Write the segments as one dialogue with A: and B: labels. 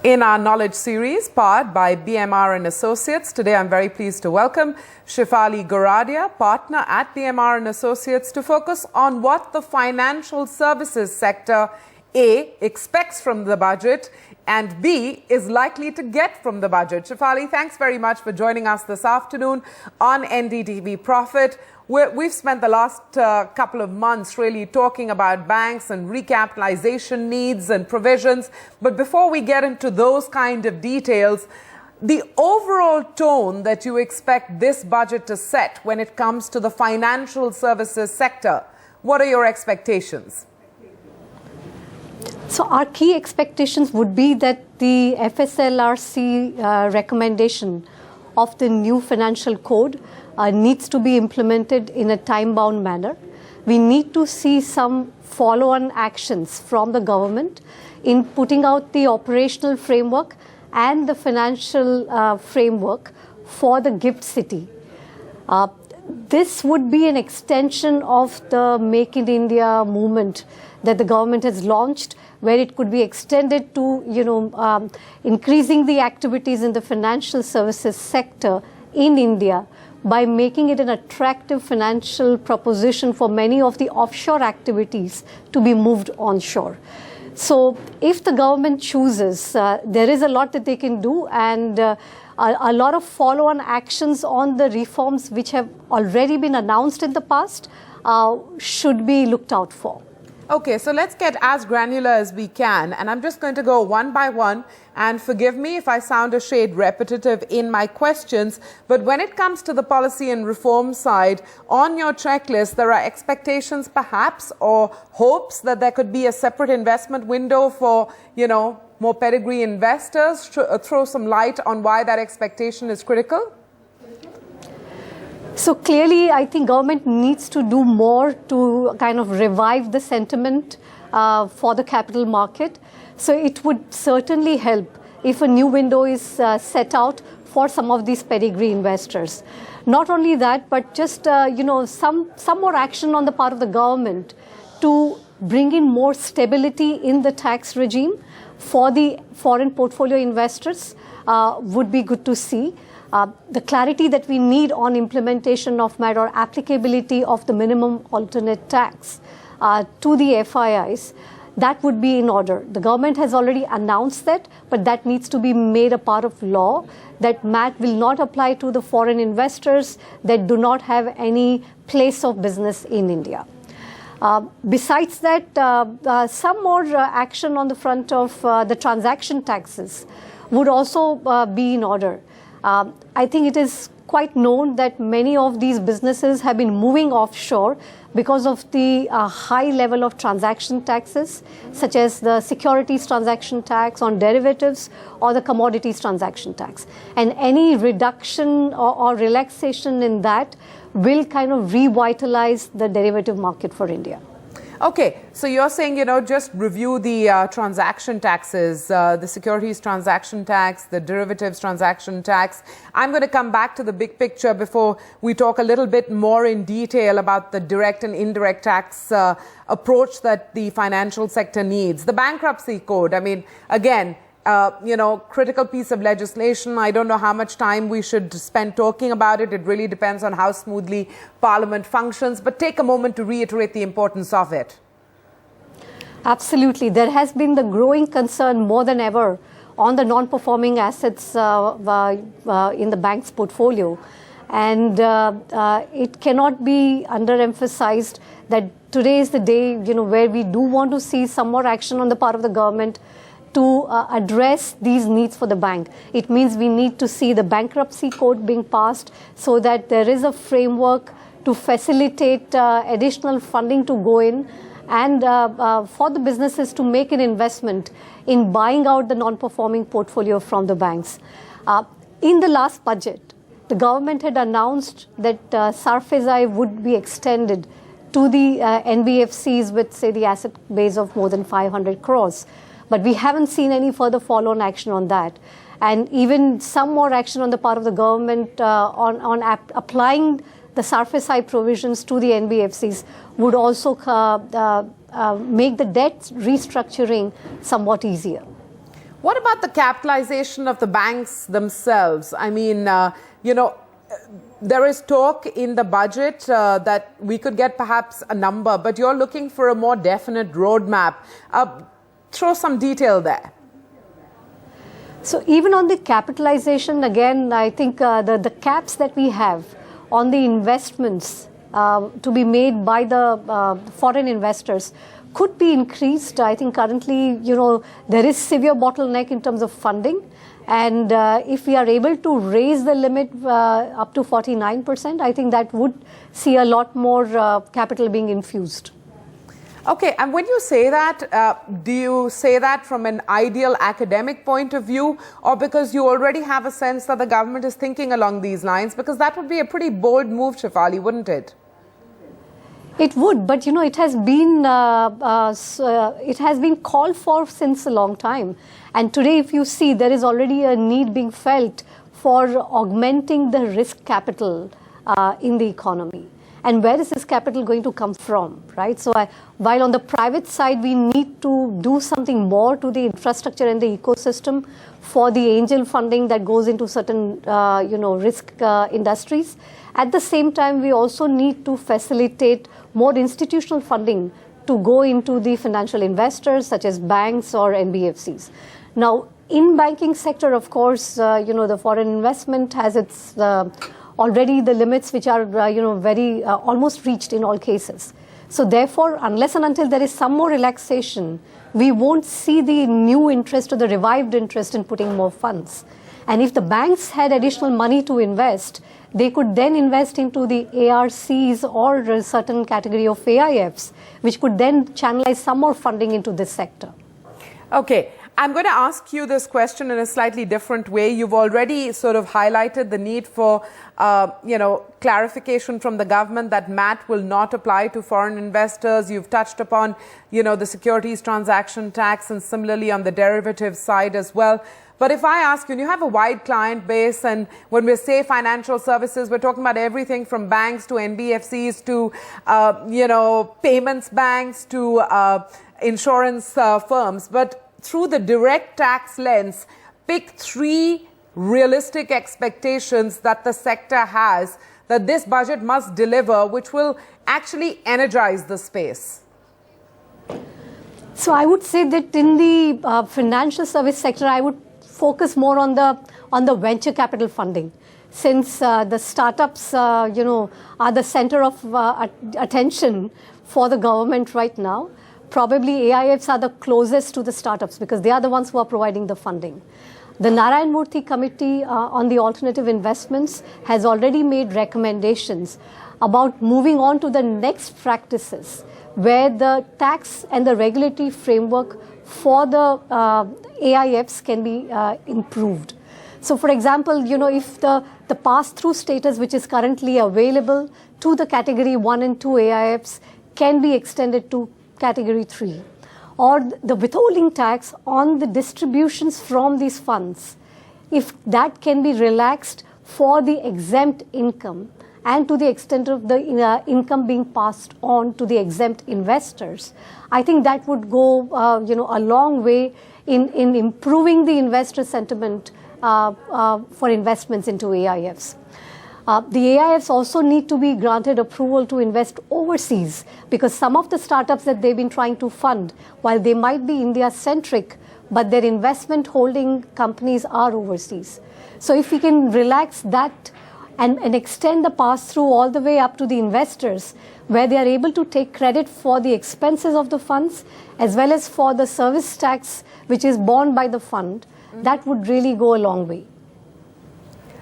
A: In our knowledge series powered by BMR Associates, today I'm very pleased to welcome Shefali Goradia, partner at BMR Associates, to focus on what the financial services sector A, expects from the budget, and B, is likely to get from the budget. Shefali, thanks very much for joining us this afternoon on NDTV Profit. We've spent the last couple of months really talking about banks and recapitalization needs and provisions. But before we get into those kind of details, the overall tone that you expect this budget to set when it comes to the financial services sector, what are your expectations?
B: So our key expectations would be that the FSLRC recommendation of the new financial code needs to be implemented in a time-bound manner. We need to see some follow-on actions from the government in putting out the operational framework and the financial framework for the gift city. This would be an extension of the Make in India movement that the government has launched, where it could be extended to, increasing the activities in the financial services sector in India by making it an attractive financial proposition for many of the offshore activities to be moved onshore. So if the government chooses, there is a lot that they can do, and a lot of follow-on actions on the reforms which have already been announced in the past should be looked out for.
A: Okay, so let's get as granular as we can, and I'm just going to go one by one, and forgive me if I sound a shade repetitive in my questions, but when it comes to the policy and reform side, on your checklist, there are expectations perhaps or hopes that there could be a separate investment window for, more pedigree investors. Throw some light on why that expectation is critical.
B: So clearly, I think government needs to do more to kind of revive the sentiment for the capital market. So it would certainly help if a new window is set out for some of these pedigree investors. Not only that, but just some more action on the part of the government to bring in more stability in the tax regime for the foreign portfolio investors would be good to see. The clarity that we need on implementation of MAT or applicability of the minimum alternate tax to the FIIs, that would be in order. The government has already announced that, but that needs to be made a part of law, that MAT will not apply to the foreign investors that do not have any place of business in India. Besides that, some more action on the front of the transaction taxes would also be in order. I think it is quite known that many of these businesses have been moving offshore because of the high level of transaction taxes, such as the securities transaction tax on derivatives or the commodities transaction tax. And any reduction or relaxation in that will kind of revitalize the derivative market for India.
A: Okay, so you're saying, just review the transaction taxes, the securities transaction tax, the derivatives transaction tax. I'm going to come back to the big picture before we talk a little bit more in detail about the direct and indirect tax approach that the financial sector needs. The Bankruptcy Code, again, critical piece of legislation. I don't know how much time we should spend talking about it. It really depends on how smoothly Parliament functions. But take a moment to reiterate the importance of it.
B: Absolutely. There has been the growing concern more than ever on the non-performing assets in the bank's portfolio. And it cannot be underemphasized that today is the day, where we do want to see some more action on the part of the government to address these needs for the bank. It means we need to see the Bankruptcy Code being passed so that there is a framework to facilitate additional funding to go in and for the businesses to make an investment in buying out the non-performing portfolio from the banks. In the last budget, the government had announced that SARFAESI would be extended to the NBFCs with, say, the asset base of more than 500 crores. But we haven't seen any further follow-on action on that. And even some more action on the part of the government on applying the SARFAESI provisions to the NBFCs would also make the debt restructuring somewhat easier.
A: What about the capitalization of the banks themselves? I mean, there is talk in the budget that we could get perhaps a number, but you're looking for a more definite roadmap. Throw some detail there.
B: So even on the capitalization, again, I think the caps that we have on the investments to be made by the foreign investors could be increased. I think currently, there is severe bottleneck in terms of funding. And if we are able to raise the limit up to 49%, I think that would see a lot more capital being infused.
A: Okay, and when you say that, do you say that from an ideal academic point of view, or because you already have a sense that the government is thinking along these lines? Because that would be a pretty bold move, Shefali, wouldn't it?
B: It would, but it has been called for since a long time. And today, if you see, there is already a need being felt for augmenting the risk capital in the economy. And where is this capital going to come from, right? So while on the private side, we need to do something more to the infrastructure and the ecosystem for the angel funding that goes into certain, risk industries. At the same time, we also need to facilitate more institutional funding to go into the financial investors, such as banks or NBFCs. Now, in banking sector, of course, the foreign investment has its already the limits which are, very almost reached in all cases. So therefore, unless and until there is some more relaxation, we won't see the new interest or the revived interest in putting more funds. And if the banks had additional money to invest, they could then invest into the ARCs or a certain category of AIFs, which could then channelize some more funding into this sector.
A: Okay. I'm going to ask you this question in a slightly different way. You've already sort of highlighted the need for, clarification from the government that MAT will not apply to foreign investors. You've touched upon, the securities transaction tax and similarly on the derivative side as well. But if I ask you, you have a wide client base, and when we say financial services, we're talking about everything from banks to NBFCs to, payments banks to insurance firms. But through the direct tax lens, pick 3 realistic expectations that the sector has that this budget must deliver, which will actually energize the space.
B: So I would say that in the financial service sector, I would focus more on the venture capital funding, since the startups, are the center of attention for the government right now. Probably AIFs are the closest to the startups because they are the ones who are providing the funding. The Narayan Murthy Committee on the Alternative Investments has already made recommendations about moving on to the next practices where the tax and the regulatory framework for the AIFs can be improved. So, for example, if the pass-through status which is currently available to the Category 1 and 2 AIFs can be extended to Category 3, or the withholding tax on the distributions from these funds, if that can be relaxed for the exempt income and to the extent of the income being passed on to the exempt investors, I think that would go a long way in improving the investor sentiment for investments into AIFs. The AIFs also need to be granted approval to invest overseas, because some of the startups that they've been trying to fund, while they might be India-centric, but their investment holding companies are overseas. So if we can relax that and extend the pass-through all the way up to the investors, where they are able to take credit for the expenses of the funds, as well as for the service tax, which is borne by the fund, that would really go a long way.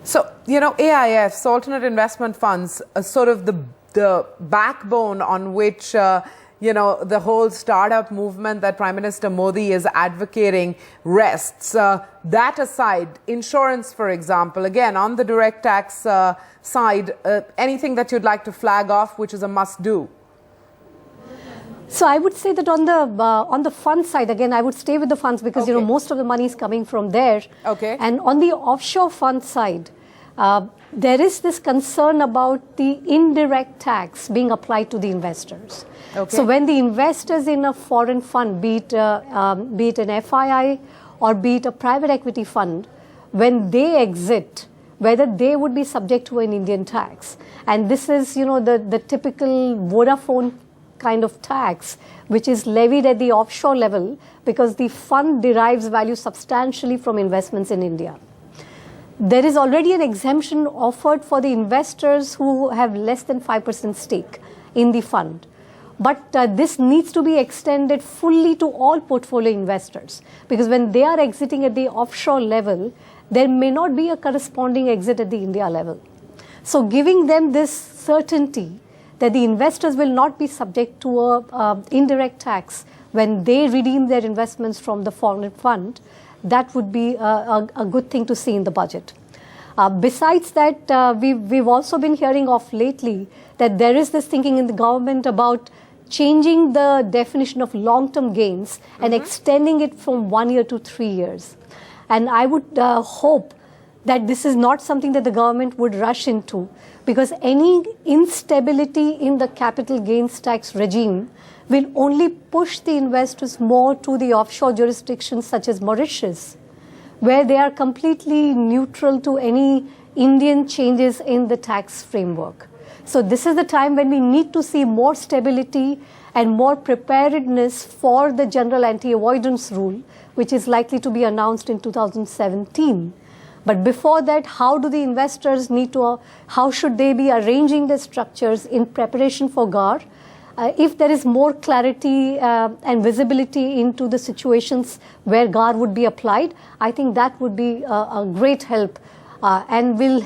A: So, AIFs, alternate investment funds, are sort of the backbone on which, the whole startup movement that Prime Minister Modi is advocating rests. That aside, insurance, for example, again, on the direct tax side, anything that you'd like to flag off, which is a must-do?
B: So I would say that on the fund side, again, I would stay with the funds because, most of the money is coming from there.
A: Okay.
B: And on the offshore fund side, there is this concern about the indirect tax being applied to the investors. Okay. So when the investors in a foreign fund, be it an FII or be it a private equity fund, when they exit, whether they would be subject to an Indian tax. And this is, the typical Vodafone kind of tax, which is levied at the offshore level because the fund derives value substantially from investments in India. There is already an exemption offered for the investors who have less than 5% stake in the fund. But this needs to be extended fully to all portfolio investors, because when they are exiting at the offshore level, there may not be a corresponding exit at the India level. So giving them this certainty that the investors will not be subject to a indirect tax when they redeem their investments from the foreign fund, that would be a good thing to see in the budget. Besides that, we've also been hearing of lately that there is this thinking in the government about changing the definition of long-term gains and extending it from 1 year to 3 years. And I would hope that this is not something that the government would rush into, because any instability in the capital gains tax regime will only push the investors more to the offshore jurisdictions such as Mauritius, where they are completely neutral to any Indian changes in the tax framework. So this is the time when we need to see more stability and more preparedness for the general anti-avoidance rule, which is likely to be announced in 2017. But before that, how do the investors need to, how should they be arranging their structures in preparation for GAR? If there is more clarity and visibility into the situations where GAR would be applied, I think that would be a great help and will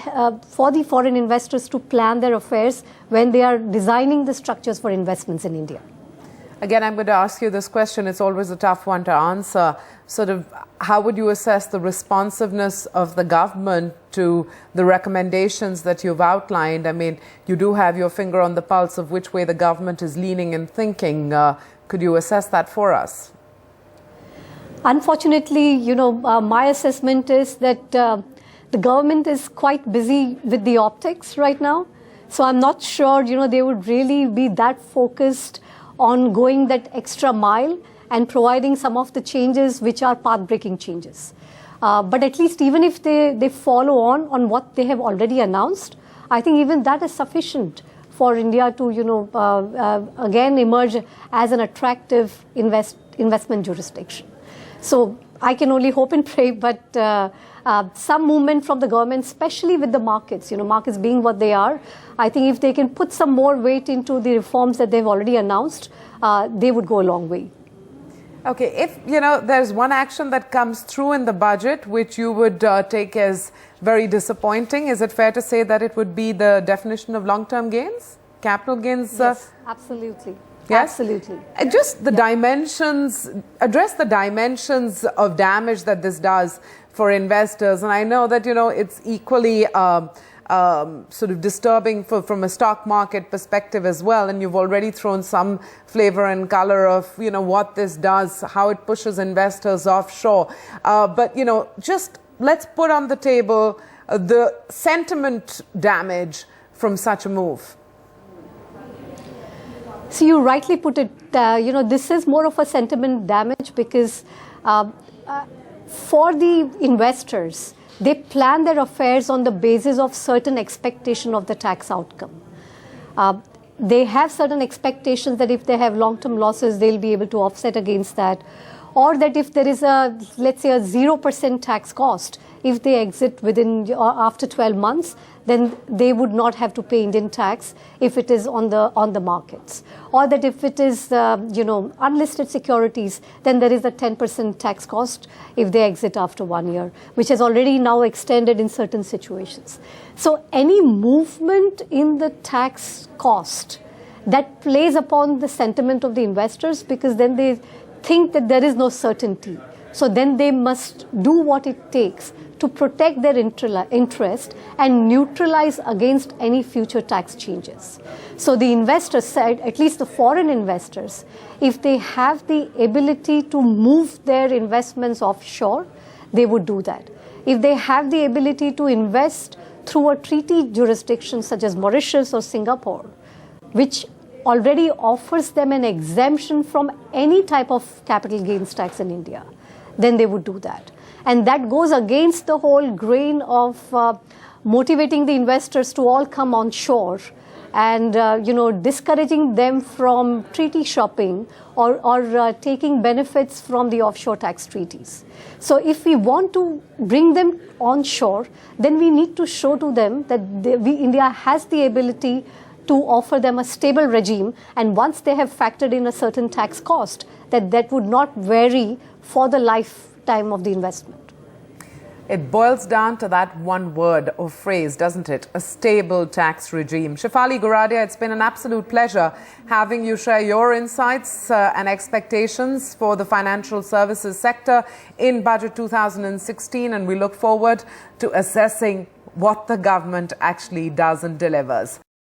B: for the foreign investors to plan their affairs when they are designing the structures for investments in India.
A: Again, I'm going to ask you this question. It's always a tough one to answer. Sort of, how would you assess the responsiveness of the government to the recommendations that you've outlined? I mean, you do have your finger on the pulse of which way the government is leaning and thinking. Could you assess that for us?
B: Unfortunately, my assessment is that the government is quite busy with the optics right now. So I'm not sure, they would really be that focused on going that extra mile and providing some of the changes which are path-breaking changes. But at least even if they follow on what they have already announced, I think even that is sufficient for India to, again emerge as an attractive investment jurisdiction. So I can only hope and pray, but some movement from the government, especially with the markets, markets being what they are, I think if they can put some more weight into the reforms that they've already announced, they would go a long way.
A: Okay, if there's one action that comes through in the budget which you would take as very disappointing, is it fair to say that it would be the definition of long-term gains, capital gains?
B: Yes, absolutely.
A: Yes?
B: Absolutely.
A: Just the dimensions, address the dimensions of damage that this does for investors. And I know that, it's equally sort of disturbing from a stock market perspective as well. And you've already thrown some flavor and color of, what this does, how it pushes investors offshore. But, just let's put on the table the sentiment damage from such a move.
B: So you rightly put it, this is more of a sentiment damage because for the investors, they plan their affairs on the basis of certain expectation of the tax outcome. They have certain expectations that if they have long-term losses, they'll be able to offset against that. Or that if there is let's say a 0% tax cost, if they exit within after 12 months, then they would not have to pay Indian tax if it is on the markets. Or that if it is unlisted securities, then there is a 10% tax cost if they exit after 1 year, which has already now extended in certain situations. So any movement in the tax cost that plays upon the sentiment of the investors, because then they think that there is no certainty. So then they must do what it takes to protect their interest and neutralize against any future tax changes. So the investors said, at least the foreign investors, if they have the ability to move their investments offshore, they would do that. If they have the ability to invest through a treaty jurisdiction such as Mauritius or Singapore, which already offers them an exemption from any type of capital gains tax in India, then they would do that. And that goes against the whole grain of motivating the investors to all come on shore and discouraging them from treaty shopping or taking benefits from the offshore tax treaties. So if we want to bring them onshore, then we need to show to them that India has the ability to offer them a stable regime, and once they have factored in a certain tax cost, that would not vary for the lifetime of the investment.
A: It boils down to that one word or phrase, doesn't it? A stable tax regime. Shefali Goradia, it's been an absolute pleasure having you share your insights and expectations for the financial services sector in Budget 2016, and we look forward to assessing what the government actually does and delivers.